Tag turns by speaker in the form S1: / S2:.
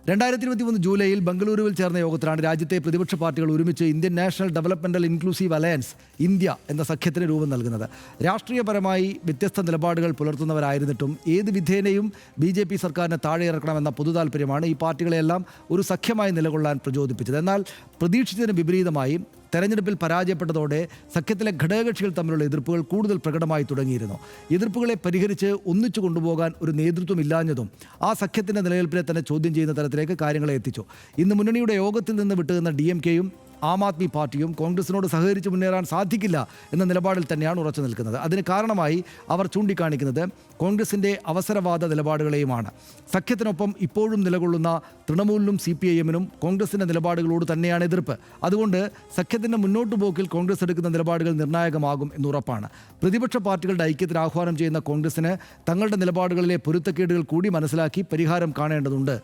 S1: 2023 ജൂലൈയിൽ ബംഗളൂരുവിൽ ചേർന്ന യോഗത്തിലാണ് രാജ്യത്തെ പ്രതിപക്ഷ പാർട്ടികൾ ഒരുമിച്ച് Indian national developmental inclusive alliance India എന്ന സഖ്യത്തിന് രൂപം നൽകുന്നത്. രാഷ്ട്രീയപരമായി വ്യത്യസ്ത നിലപാടുകൾ പുലർത്തുന്നവരായിരുന്നിട്ടും ഏത് വിധേനയും BJP സർക്കാരിനെ താഴെയിറക്കണമെന്ന പൊതുതാൽപര്യമാണ് ഈ പാർട്ടികളെയെല്ലാം ഒരു സഖ്യമായി നിലകൊള്ളാൻ പ്രചോദിപ്പിച്ചത്. എന്നാൽ പ്രതീക്ഷിച്ചതിന് വിപരീതമായി തെരഞ്ഞെടുപ്പിൽ പരാജയപ്പെട്ടതോടെ സഖ്യത്തിലെ ഘടകകക്ഷികൾ തമ്മിലുള്ള എതിർപ്പുകൾ കൂടുതൽ പ്രകടമായി തുടങ്ങിയിരുന്നു. എതിർപ്പുകളെ പരിഹരിച്ച് ഒന്നിച്ചു കൊണ്ടുപോകാൻ ഒരു നേതൃത്വം ഇല്ലാഞ്ഞതും ആ സഖ്യത്തിൻ്റെ നിലനിൽപ്പിനെ തന്നെ ചോദ്യം ചെയ്യുന്ന തരത്തിലേക്ക് കാര്യങ്ങളെ എത്തിച്ചു. ഇന്ന് മുന്നണിയുടെ യോഗത്തിൽ നിന്ന് വിട്ടുനിന്ന DMKയും ആം ആദ്മി പാർട്ടിയും കോൺഗ്രസിനോട് സഹകരിച്ച് മുന്നേറാൻ സാധിക്കില്ല എന്ന നിലപാടിൽ തന്നെയാണ് ഉറച്ചു നിൽക്കുന്നത്. അതിന് കാരണമായി അവർ ചൂണ്ടിക്കാണിക്കുന്നത് കോൺഗ്രസിൻ്റെ അവസരവാദ നിലപാടുകളെയുമാണ്. സഖ്യത്തിനൊപ്പം ഇപ്പോഴും നിലകൊള്ളുന്ന തൃണമൂലിനും CPIM-നും കോൺഗ്രസിൻ്റെ നിലപാടുകളോട് തന്നെയാണ് എതിർപ്പ്. അതുകൊണ്ട് സഖ്യത്തിൻ്റെ മുന്നോട്ടു പോക്കിൽ കോൺഗ്രസ് എടുക്കുന്ന നിലപാടുകൾ നിർണായകമാകും എന്നുറപ്പാണ്. പ്രതിപക്ഷ പാർട്ടികളുടെ ഐക്യത്തിന് ആഹ്വാനം ചെയ്യുന്ന കോൺഗ്രസിന് തങ്ങളുടെ നിലപാടുകളിലെ പൊരുത്തക്കേടുകൾ കൂടി മനസ്സിലാക്കി പരിഹാരം കാണേണ്ടതുണ്ട്